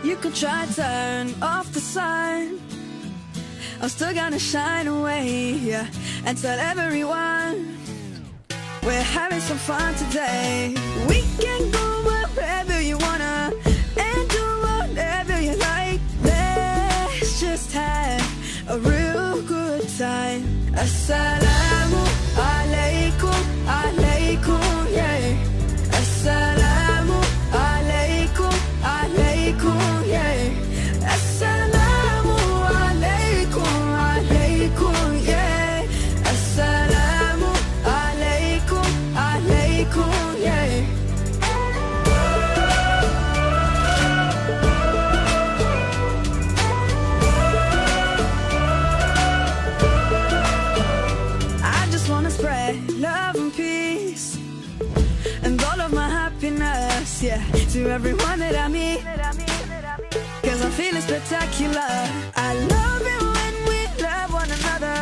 You could try turn off the sun, I'm still gonna shine away, yeah, and tell everyone we're having some fun today. We can go wherever you wanna and do whatever you like. Let's just have a real good time. Assalamu alaikum, alaikum, yeah. Assalamu alaikum, alaikum, yeah. Assalamu alaikum, alaikum, yeah. Assalamu alaikum, alaikum, yeah. I just wanna spread love and peace and all of my happiness, yeah, to everyone that I meet, 'cause I'm feeling spectacular. I love it when we love one another.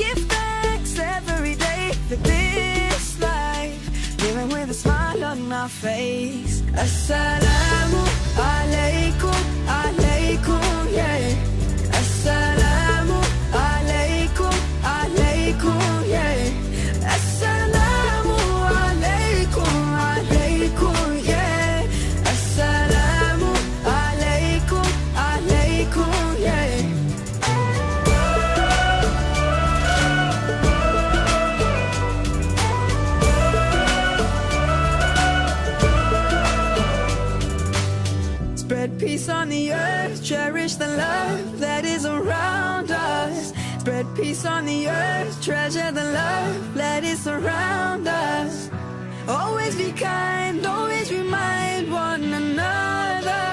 Give thanks every day for this life, living with a smile on my face. Assalamu alaikum, alaikum, yeah. Assalamu alaikum, alaikum, yeah. Assalamu alaikum, alaikum, yeah. Assalamu alaikum, alaikum, yeah. Spread peace on the earth, cherish the love that is around us. Spread peace on the earth, treasure the love that is around us. Always be kind, always remind one another.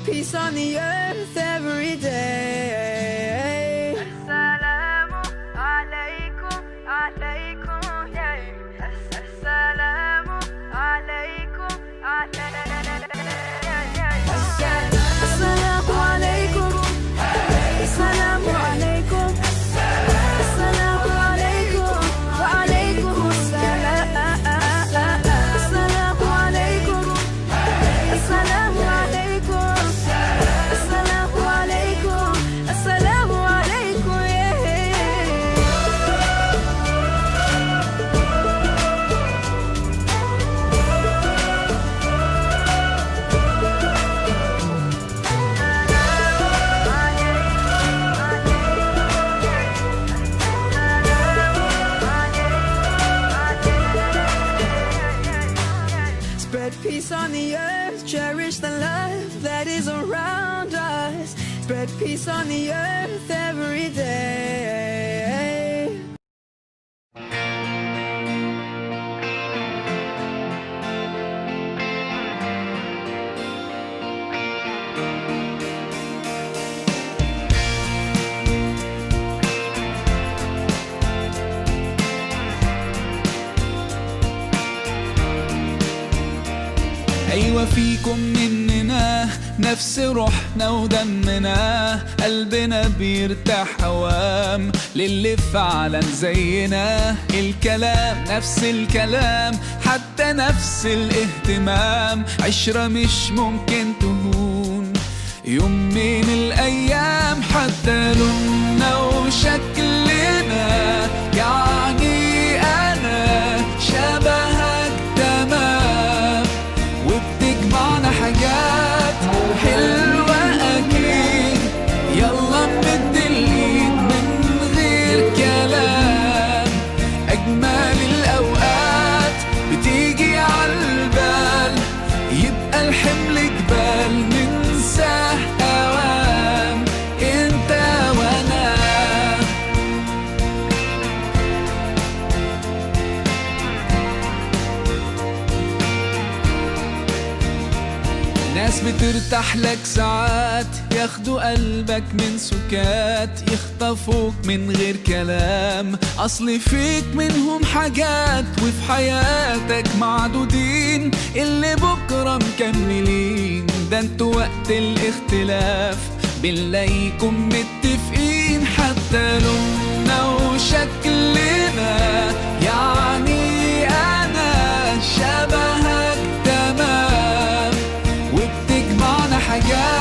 Peace on the earth every day. Assalamu alaikum, alaikum, yeah. Assalamu alaikum, alaikum. Assalamu alaikum. Assalamu alaikum. Assalamu alaikum. Wa alaikum assalam. Assalamu alaikum. Assalamu alaikum. Assalamu alaikum. Assalamu alaikum, yeah. Spread peace on the earth, cherish the love that is around us. Spread peace on the earth every day. أيوة فيكم مننا نفس روحنا ودمنا، قلبنا بيرتاح أوام للي فعلا زينا. الكلام نفس الكلام، حتى نفس الاهتمام، عشرة مش ممكن تهون يوم من الأيام. حتى لوننا وشكلنا، يعني أنا شبهك تمام، وبتجمعنا حاجات حلوة أكيد. يلا نمد الإيد من غير كلام، أجمل الأوقات بتيجي عالبال، يبقى الحمل جبال ننساه أوام، انت وانا. ناس بترتاح لك ساعات، ياخدوا قلبك من سكات، يخطفوك من غير كلام، أصل فيك منهم حاجات، وفي حياتك معدودين اللي بكرة مكملين. ده انتوا وقت الاختلاف بنلاقيكم متفقين. حتى لوننا وشكلنا، يعني أنا شبهك تمام، وبتجمعنا حاجات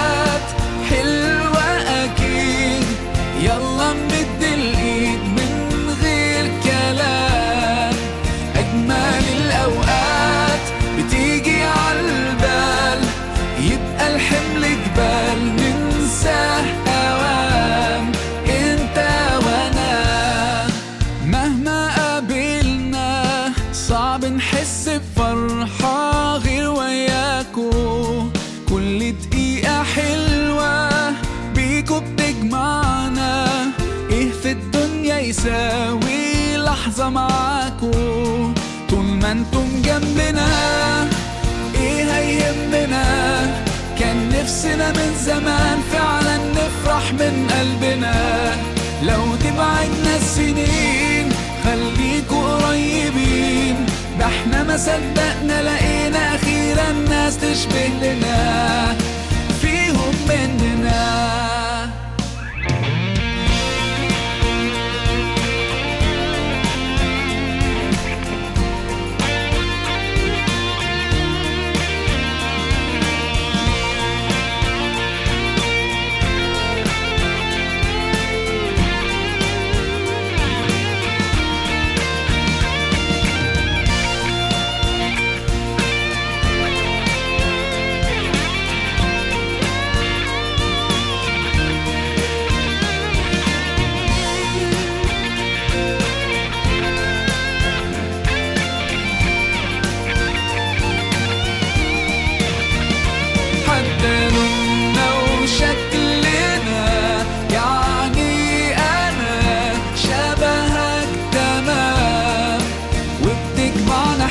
نفسنا من زمان فعلا نفرح من قلبنا. لو تبعدنا السنين خليكوا قريبين، ده احنا ما صدقنا لقينا اخيرا ناس تشبه لنا فيهم مننا.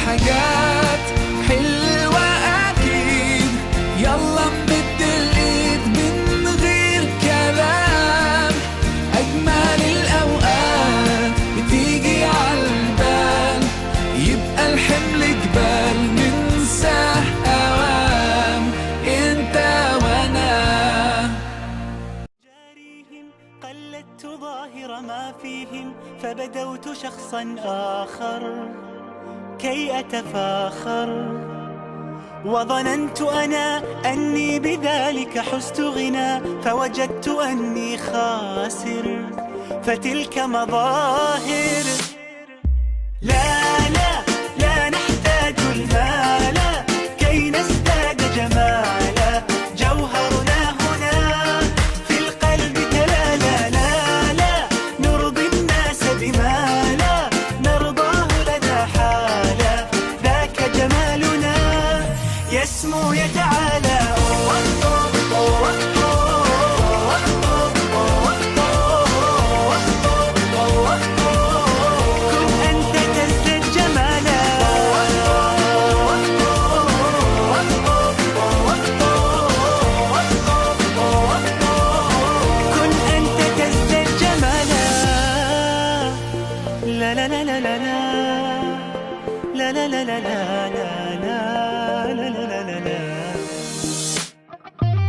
حاجات حلوة أكيد، يلا نمد الإيد من غير كلام. أجمل الأوقات بتيجي عالبال، يبقى الحمل جبال ننساه أوام أنت وأنا. جاريهم قلدت ظاهر ما فيهم، فبدوت شخصا آخر كي أتفاخر، وظننت أنا أني بذلك حزت غنى، فوجدت أني خاسر، فتلك مظاهر. لا لا لا نحتاج المال كي نزداد جمالا، جوهرنا هنا في القلب تلالا. لا لا نرضي الناس بما لا نرضاه لنا حالا، ذاك جمالنا يسمو يتعالى.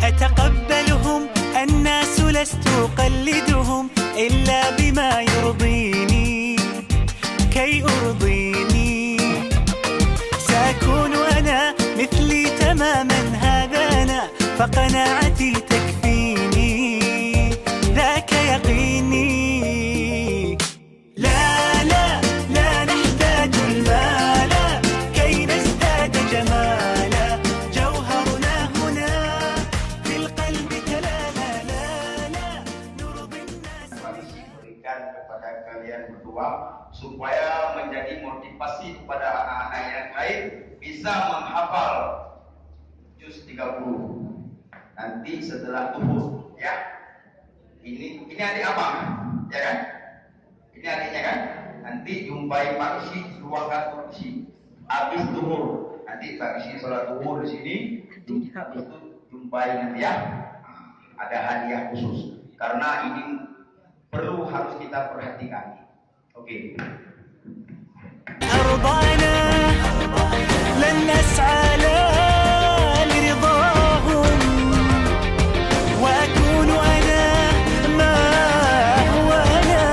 أتقبلهم الناس لست أقلدهم إلا بما يرضيني كي أرضيني. سأكون أنا مثلي تماما، هذا أنا فقناعتي تكفيني، ذاك يقيني. لا لا لا نحتاج المال كي نزداد جمالا، جوهرنا هنا في القلب تلالا. لا لا نرضي الناس. Berikan kepada kalian berdua supaya menjadi motivasi kepada anak-anak yang lain bisa menghafal juz 30 nanti setelah tuhur, ya. Ini adik abang, ya kan? Ini adiknya kan? Nanti jumpai Pak Isi, ruangan Pak Isi. Habis tuhur, nanti Pak Isi sholat tuhur di sini. Habis itu jumpai nanti, ya. Ada hadiah khusus karena ini perlu harus kita perhatikan. Oke. أرضانا لن نسعى لرضاهم، وأكون أنا ما هو أنا.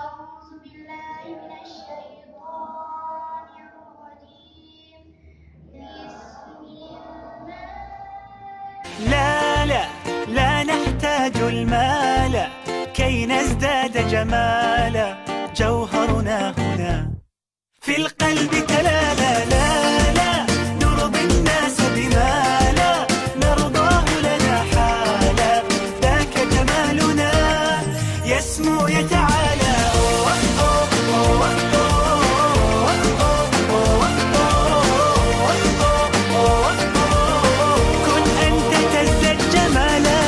أعوذ بالله من الشيطان الرجيم. بسم الله. لا لا لا نحتاج المال كي نزداد جمالا، جوهرنا هنا في القلب لا لا لا لا نرضي الناس بما لا نرضاه لنا حالا ذاك كمالنا يسمو يتعالى كن أنت تزداد جمالا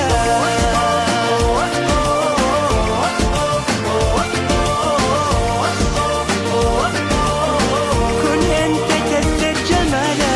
كن أنت تزداد جمالا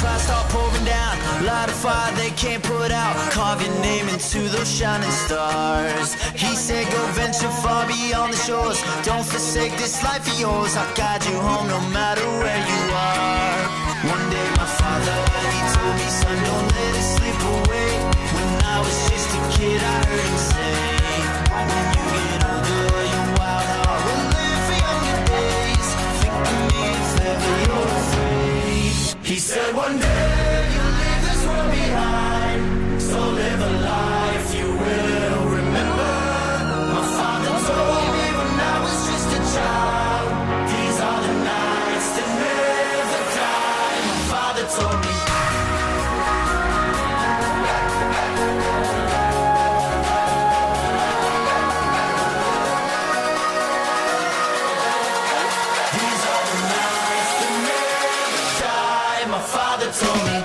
Clouds start pouring down, light a fire they can't put out. Carve your name into those shining stars. He said go venture far beyond the shores. Don't forsake this life of yours. I'll guide you home no matter where you are. One day my father, he told me, son, don't let it slip away. When I was just a kid I heard him say, when you get older your wild heart will live for younger days. Think of me if ever you're afraid. He said one day you'll leave this world behind, so live a life you will remember. My father told me when I was just a child, these are the nights that never die. My father told me. These are the nights that never die. My father told me.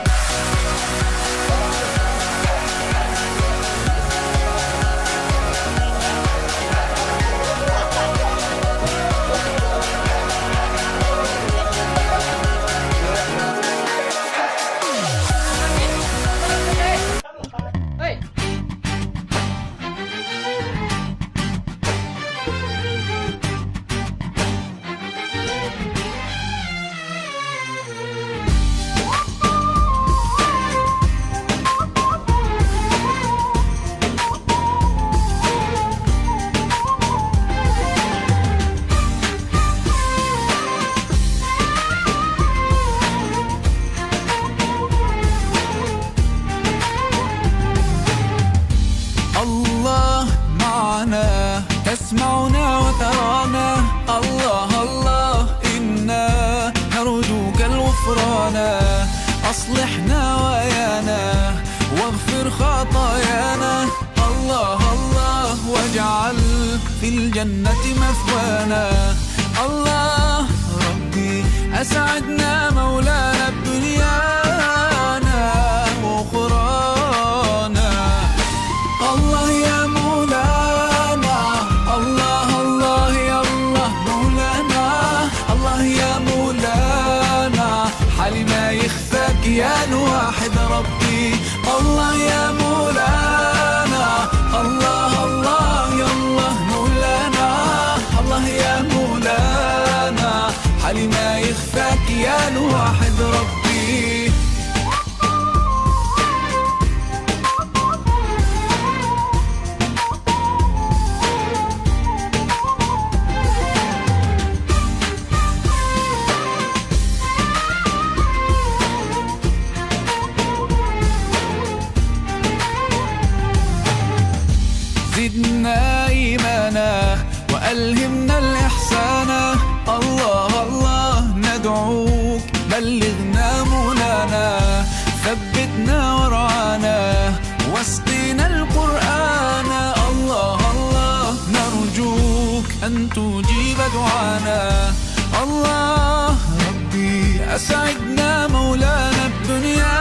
الله معنا تسمعنا وترانا. الله الله إنا نرجوك الغفران. أصلحنا ويانا واغفر خطايانا. الله الله واجعل في الجنة مثوانا. الله ربي أسعدنا مولانا بدنيانا وأخرانا. الله يا مولانا، الله الله يا الله مولانا. الله يا مولانا حالي ما يخفاك يا الواحد ربي. الله يا مولانا، الله الله يا الله مولانا. الله يا مولانا حالي ما يخفاك يا الواحد ربي. زدنا إيمانا وألهمنا الإحسان. الله الله ندعوك بلغنا مولانا. ثبتنا ورعانا واسقنا القرآن. الله الله نرجوك أن تجيب دعانا. الله ربي أسعدنا مولانا الدنيا